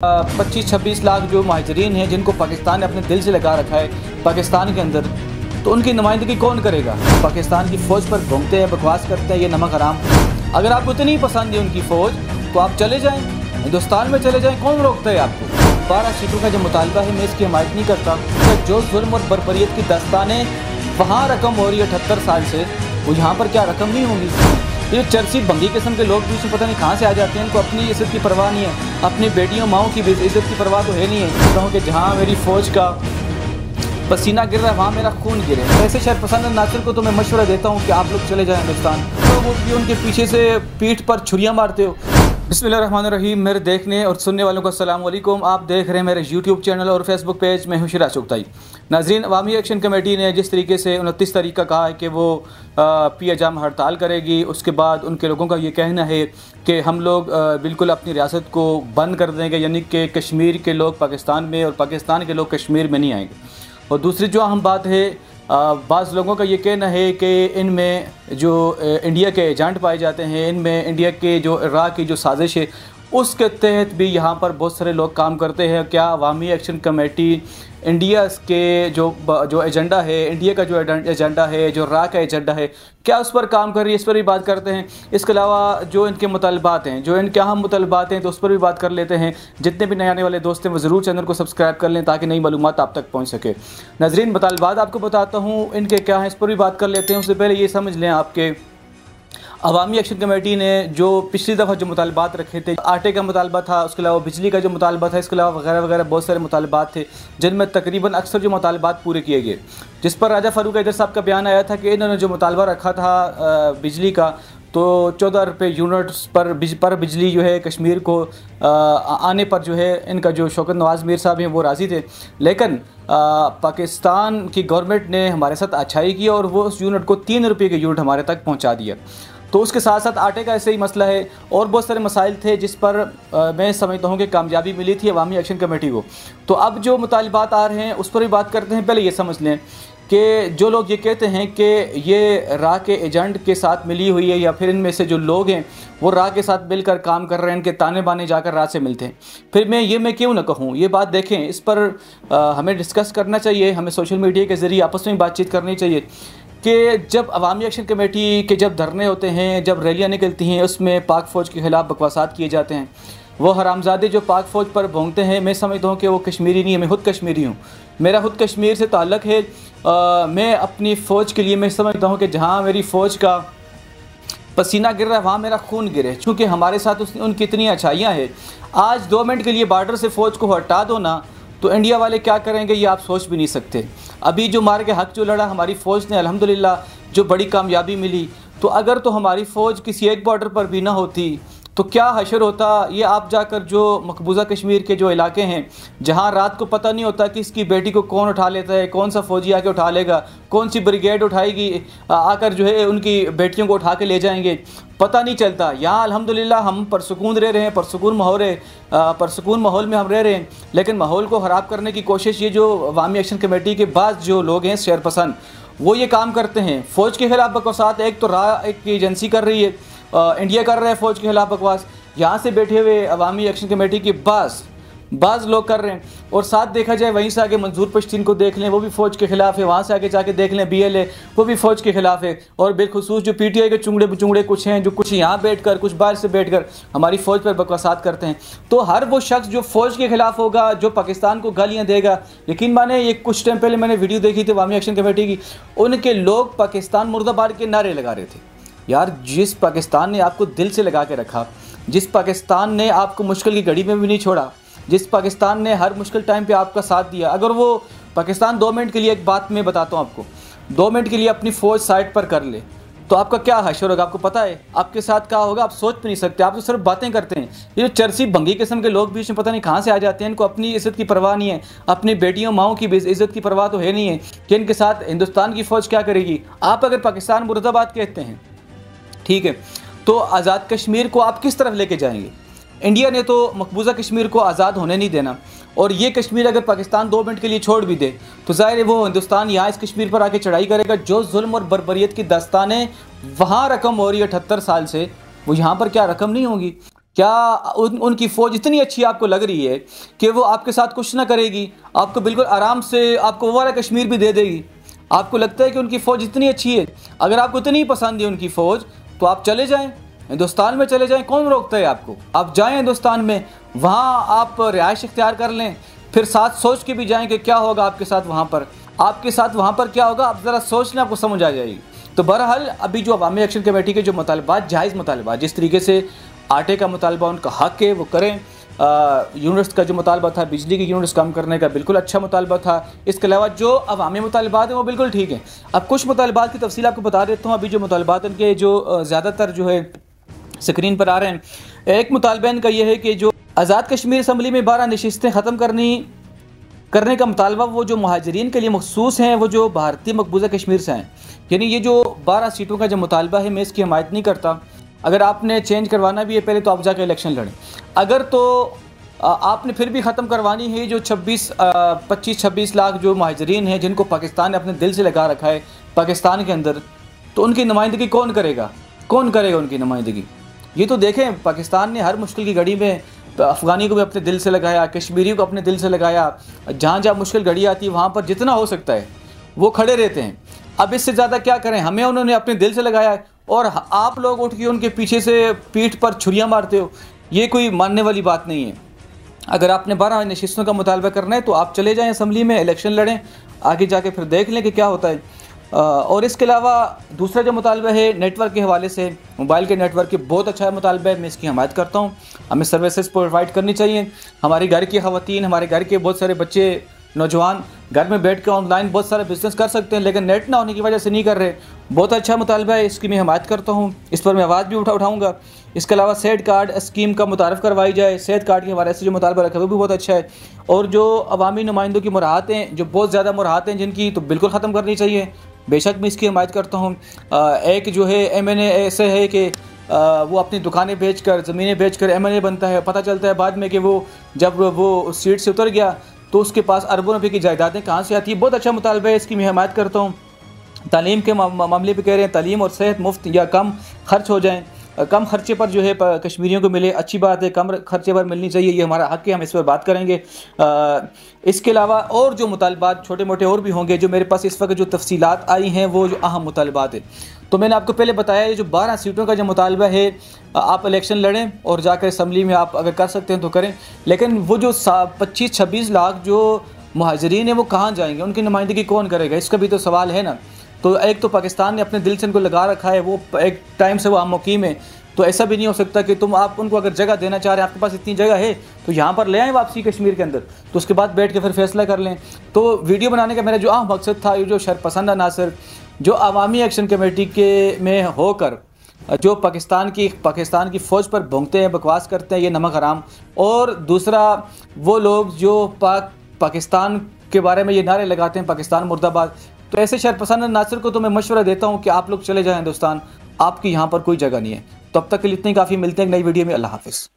25-26 लाख जो महाजरीन हैं जिनको पाकिस्तान ने अपने दिल से लगा रखा है पाकिस्तान के अंदर, तो उनकी नुमाइंदगी कौन करेगा? पाकिस्तान की फ़ौज पर घूमते हैं, बकवास करते हैं, ये नमक हराम। अगर आपको इतनी पसंद है उनकी फ़ौज तो आप चले जाएँ, हिंदुस्तान में चले जाएँ, कौन रोकता है आपको? 12 सीटों का जो मुतालबा है मैं इसकी हमायत नहीं करता। तो जो जुल्म और बर्बरियत की दास्तानें वहाँ रकम हो रही है 78 साल से, वो यहाँ पर क्या रकम नहीं होंगी? ये चर्सी भंगी किस्म के लोग बीच में पता नहीं कहाँ से आ जाते हैं, इनको अपनी इज्जत की परवाह नहीं है, अपनी बेटियों माओं की इज्जत की परवाह तो है नहीं है। कहूँ कि जहाँ मेरी फ़ौज का पसीना गिर रहा है वहाँ मेरा खून गिरे। ऐसे शरपसंद नासिर को तो मैं मशवरा देता हूँ कि आप लोग चले जाएँ हिंदुस्तान, तो वो भी उनके पीछे से पीठ पर छुरियाँ मारते हो। बिस्मिल्लाहिर्रहमानिर्रहीम। मेरे देखने और सुनने वालों को अस्सलाम वालेकुम। आप देख रहे हैं मेरे यूट्यूब चैनल और फेसबुक पेज में हूँ शिराज चुगताई। नाज़रीन, अवामी एक्शन कमेटी ने जिस तरीके से 29 तारीख का कहा है कि वो पिया जाम हड़ताल करेगी, उसके बाद उनके लोगों का ये कहना है कि हम लोग बिल्कुल अपनी रियासत को बंद कर देंगे, यानी कि कश्मीर के लोग पाकिस्तान में और पाकिस्तान के लोग कश्मीर में नहीं आएंगे। और दूसरी जो अहम बात है, बाज़ लोगों का ये कहना है कि इनमें जो इंडिया के एजेंट पाए जाते हैं, इनमें इंडिया के जो इराक़ की जो साजिश है उसके तहत भी यहाँ पर बहुत सारे लोग काम करते हैं। क्या अवामी एक्शन कमेटी इंडिया के जो एजेंडा है, इंडिया का जो एजेंडा है, जो इराक़ का एजेंडा है, क्या उस पर काम कर रही है? इस पर भी बात करते हैं। इसके अलावा जो इनके मुतालबात हैं, जो इनके अहम मुतालबात हैं, तो उस पर भी बात कर लेते हैं। जितने भी नए आने वाले दोस्त हैं वो ज़रूर चैनल को सब्सक्राइब कर लें ताकि नई मालूमात आप तक पहुँच सके। नाज़रीन, मुतालबात आपको बताता हूँ इनके क्या हैं, इस पर भी बात कर लेते हैं। उससे पहले ये समझ लें आपके अवामी एक्शन कमेटी ने जो पिछली दफ़ा जो मुतालबात रखे थे, आटे का मुतालबा था, उसके अलावा बिजली का जो मुतालबा था, इसके अलावा वगैरह वगैरह बहुत सारे मुतालबात थे जिनमें तकरीबन अक्सर जो मुतालबात पूरे किए गए। जिस पर राजा फ़ारूक हैदर साहब का बयान आया था कि इन्होंने जो मुतालबा रखा था बिजली का, तो 14 रुपये यूनिट्स पर बिजली जो है कश्मीर को आने पर जो है इनका जो शौकत नवाज़ मीर साहब हैं वो राज़ी थे। लेकिन पाकिस्तान की गवर्नमेंट ने हमारे साथ अच्छाई की और वो उस यूनिट को 3 रुपये के यूनिट हमारे तक पहुँचा दिया। तो उसके साथ साथ आटे का ऐसे ही मसला है और बहुत सारे मसाइल थे जिस पर मैं समझता हूँ कि कामयाबी मिली थी अवामी एक्शन कमेटी को। तो अब जो मुतालबात आ रहे हैं उस पर भी बात करते हैं। पहले ये समझ लें कि जो लोग ये कहते हैं कि ये राह के एजेंट के साथ मिली हुई है या फिर इनमें से जो लोग हैं वो राह के साथ मिलकर काम कर रहे हैं, इनके ताने बाने जाकर राह से मिलते हैं, फिर मैं क्यों ना कहूँ ये बात। देखें, इस पर हमें डिस्कस करना चाहिए, हमें सोशल मीडिया के ज़रिए आपस में बातचीत करनी चाहिए कि जब अवामी एक्शन कमेटी के जब धरने होते हैं, जब रैलियाँ निकलती हैं, उसमें पाक फ़ौज के ख़िलाफ़ बकवासात किए जाते हैं, वो हरामज़ादे जो पाक फ़ौज पर भोंगते हैं, मैं समझता हूँ कि वो कश्मीरी नहीं है। मैं खुद कश्मीरी हूँ, मेरा खुद कश्मीर से ताल्लुक़ है। मैं अपनी फ़ौज के लिए मैं समझता हूँ कि जहाँ मेरी फ़ौज का पसीना गिर रहा है वहाँ मेरा खून गिरे, चूँकि हमारे साथ उनकी इतनी अच्छाइयाँ हैं। आज 2 मिनट के लिए बॉर्डर से फ़ौज को हटा दो ना, तो इंडिया वाले क्या करेंगे ये आप सोच भी नहीं सकते। अभी जो मार के हक़ जो लड़ा हमारी फ़ौज ने, अल्हम्दुलिल्लाह जो बड़ी कामयाबी मिली, तो अगर तो हमारी फ़ौज किसी एक बॉर्डर पर भी ना होती तो क्या हशर होता। ये आप जाकर जो मकबूजा कश्मीर के जो इलाके हैं जहाँ रात को पता नहीं होता कि इसकी बेटी को कौन उठा लेता है, कौन सा फ़ौजी आके उठा लेगा, कौन सी ब्रिगेड उठाएगी आकर जो है उनकी बेटियों को उठा के ले जाएंगे, पता नहीं चलता। यहाँ अल्हम्दुलिल्लाह हम परसुकून रह रहे हैं, परसुकून माहौल में हम रह रहे हैं। लेकिन माहौल को ख़राब करने की कोशिश ये जो अवामी एक्शन कमेटी के बाद जो लोग हैं शरपसंद, वो ये काम करते हैं। फ़ौज के ख़िलाफ़ बकवासात एक तो राह एक एजेंसी कर रही है, इंडिया कर रहा है फ़ौज के ख़िलाफ़ बकवास, यहाँ से बैठे हुए अवामी एक्शन कमेटी के बाज़ लोग कर रहे हैं। और साथ देखा जाए वहीं से आगे मंजूर पश्तीन को देख लें, वो भी फ़ौज के ख़िलाफ़ है। वहाँ से आगे जाके देख लें BLA, वो भी फ़ौज के ख़िलाफ़ है। और बिलखुसूस जो PTI के चुंगड़े कुछ हैं, जो कुछ यहाँ बैठकर कुछ बाहर से बैठकर हमारी फ़ौज पर बकवासात करते हैं। तो हर वो शख्स जो फ़ौज के ख़िलाफ़ होगा, जो पाकिस्तान को गालियाँ देगा, यकीन माने ये कुछ टाइम पहले मैंने वीडियो देखी थी अवामी एक्शन कमेटी की, उनके लोग पाकिस्तान मुर्दाबाद के नारे लगा रहे थे। यार, जिस पाकिस्तान ने आपको दिल से लगा के रखा, जिस पाकिस्तान ने आपको मुश्किल की घड़ी में भी नहीं छोड़ा, जिस पाकिस्तान ने हर मुश्किल टाइम पे आपका साथ दिया, अगर वो पाकिस्तान 2 मिनट के लिए, एक बात मैं बताता हूँ आपको, 2 मिनट के लिए अपनी फ़ौज साइड पर कर ले तो आपका क्या हशर होगा? आपको पता है आपके साथ क्या होगा? आप सोच भी नहीं सकते। आप तो सिर्फ बातें करते हैं। ये जो चर्सी भंगी किस्म के लोग बीच में पता नहीं कहाँ से आ जाते हैं, इनको अपनी इज़्ज़त की परवाह नहीं है, अपनी बेटियों माओं की इज़्ज़त की परवाह तो है नहीं है कि इनके साथ हिंदुस्तान की फ़ौज क्या करेगी। आप अगर पाकिस्तान मुर्दाबाद कहते हैं, ठीक है, तो आज़ाद कश्मीर को आप किस तरफ लेके जाएंगे? इंडिया ने तो मकबूजा कश्मीर को आज़ाद होने नहीं देना, और ये कश्मीर अगर पाकिस्तान 2 मिनट के लिए छोड़ भी दे तो ज़ाहिर है वो हिंदुस्तान यहाँ इस कश्मीर पर आके चढ़ाई करेगा। जो जुल्म और बर्बरियत की दास्तानें वहाँ रकम हो रही है 78 साल से, वो यहाँ पर क्या रकम नहीं होगी? क्या उनकी फ़ौज इतनी अच्छी आपको लग रही है कि वो आपके साथ कुछ ना करेगी, आपको बिल्कुल आराम से आपको वो वाला कश्मीर भी दे देगी? आपको लगता है कि उनकी फ़ौज इतनी अच्छी है? अगर आपको इतनी पसंद है उनकी फ़ौज तो आप चले जाएं, हिंदुस्तान में चले जाएं, कौन रोकता है आपको? आप जाएं हिंदुस्तान में, वहाँ आप रिहाइश इख्तियार कर लें, फिर साथ सोच के भी जाएं कि क्या होगा आपके साथ वहाँ पर। आपके साथ वहाँ पर क्या होगा आप ज़रा सोच लें, आपको समझ आ जाएगी। तो बहरहाल अभी जो अवामी एक्शन कमेटी के जो मुतालबात, जायज़ मुतालबात, जिस तरीके से आटे का मुतालबा उनका हक़ है वो करें, यूनिट्स का जो मुतालबा था बिजली की यूनिट्स कम करने का बिल्कुल अच्छा मुतालबा था। इसके अलावा जो अवामी मुतालबात हैं वो बिल्कुल ठीक हैं। अब कुछ मुतालबात की तफसील आपको बता देता हूँ। अभी जो मुतालबात इनके जो ज़्यादातर जो है स्क्रीन पर आ रहे हैं, एक मुतालबा इनका ये है कि जो आज़ाद कश्मीर असम्बली में 12 नशिस्तें ख़त्म करने का मुतालबा वो जो मुहाजिरीन के लिए मखसूस हैं, वो जो भारतीय मकबूजा कश्मीर से हैं, यानी ये जो 12 सीटों का जो मुतालबा है मैं इसकी हमायत नहीं करता। अगर आपने चेंज करवाना भी है पहले तो आप जाकर इलेक्शन लड़ें। अगर तो आपने फिर भी ख़त्म करवानी है जो 25-26 लाख जो मुहाजिरीन हैं जिनको पाकिस्तान ने अपने दिल से लगा रखा है पाकिस्तान के अंदर, तो उनकी नुमाइंदगी कौन करेगा? कौन करेगा उनकी नुमाइंदगी? ये तो देखें, पाकिस्तान ने हर मुश्किल की घड़ी में अफ़गानी को भी अपने दिल से लगाया, कश्मीरी को अपने दिल से लगाया। जहाँ जहाँ मुश्किल घड़ी आती है वहाँ पर जितना हो सकता है वो खड़े रहते हैं। अब इससे ज़्यादा क्या करें? हमें उन्होंने अपने दिल से लगाया है और आप लोग उठ के उनके पीछे से पीठ पर छुरियाँ मारते हो, ये कोई मानने वाली बात नहीं है। अगर आपने 12 नशिस्तों का मुतालबा करना है तो आप चले जाएँ असम्बली में, इलेक्शन लड़ें, आगे जाके फिर देख लें कि क्या होता है। और इसके अलावा दूसरा जो मुतालबा है नेटवर्क के हवाले से, मोबाइल के नेटवर्क के, बहुत अच्छा मुतालबा है, मैं इसकी हमायत करता हूँ। हमें सर्विसेज प्रोवाइड करनी चाहिए। हमारी घर की ख़वातीन, हमारे घर के बहुत सारे बच्चे, नौजवान घर में बैठ कर ऑनलाइन बहुत सारे बिज़नेस कर सकते हैं, लेकिन नेट ना होने की वजह से नहीं कर रहे। बहुत अच्छा मुतालबा है, इसकी मैं हमायत करता हूँ, इस पर मैं आवाज़ भी उठाऊँगा। इसके अलावा सेहत कार्ड स्कीम का मुतारफ़ करवाई जाए, सेहत कार्ड के हवाले से जो मुतालबा रखा है वो भी बहुत अच्छा है। और जो अवामी नुमाइंदों की मुराहतें, जो बहुत ज़्यादा मुराहतें जिनकी, तो बिल्कुल ख़त्म करनी चाहिए। बेशक मैं इसकी हमायत करता हूँ। एक जो है MNA ऐसे है कि वो अपनी दुकानें बेचकर, ज़मीनें बेचकर MNA बनता है, पता चलता है बाद में कि वो जब वो सीट से उतर गया तो उसके पास अरबों रुपये की जायदादें कहाँ से आती है। बहुत अच्छा मुतालबा है, इसकी मैं हमायत करता हूँ। तालीम के मामले पे कह रहे हैं तालीम और सेहत मुफ्त या कम खर्च हो जाएँ, कम खर्चे पर जो है कश्मीरियों को मिले, अच्छी बात है, कम खर्चे पर मिलनी चाहिए, ये हमारा हक़ है, हम इस पर बात करेंगे। इसके अलावा और जो मुतालबात छोटे मोटे और भी होंगे, जो मेरे पास इस वक्त जो तफसीलात आई हैं वो जो अहम मुतालबात है। तो मैंने आपको पहले बताया ये जो 12 सीटों का जो मुतालबा है, आप इलेक्शन लड़ें और जाकर असम्बली में आप अगर कर सकते हैं तो करें, लेकिन वो जो 25-26 लाख जो मुहाजिरीन हैं वो कहाँ जाएंगे? उनकी नुमाइंदगी कौन करेगा? इसका भी तो सवाल है ना। तो एक तो पाकिस्तान ने अपने दिल से उनको लगा रखा है, वो एक टाइम से वो हम मुकीम है, तो ऐसा भी नहीं हो सकता कि आप उनको अगर जगह देना चाह रहे हैं, आपके पास इतनी जगह है तो यहाँ पर ले आएँ वापसी कश्मीर के अंदर, तो उसके बाद बैठ के फिर फैसला कर लें। तो वीडियो बनाने का मेरा जो अहम मकसद था, ये जो शरपसंद अनासर जो अवामी एक्शन कमेटी के में होकर जो पाकिस्तान की फ़ौज पर भोंगते हैं, बकवास करते हैं, ये नमक हराम। और दूसरा वो लोग जो पाकिस्तान के बारे में ये नारे लगाते हैं, पाकिस्तान मुर्दाबाद, तो ऐसे शरपसंद नासिर को तो मैं मशवरा देता हूँ कि आप लोग चले जाएं हिंदुस्तान, आपकी यहाँ पर कोई जगह नहीं है। तब तक के लिए इतनी काफ़ी, मिलते हैं एक नई वीडियो में। अल्लाह हाफ़िज़।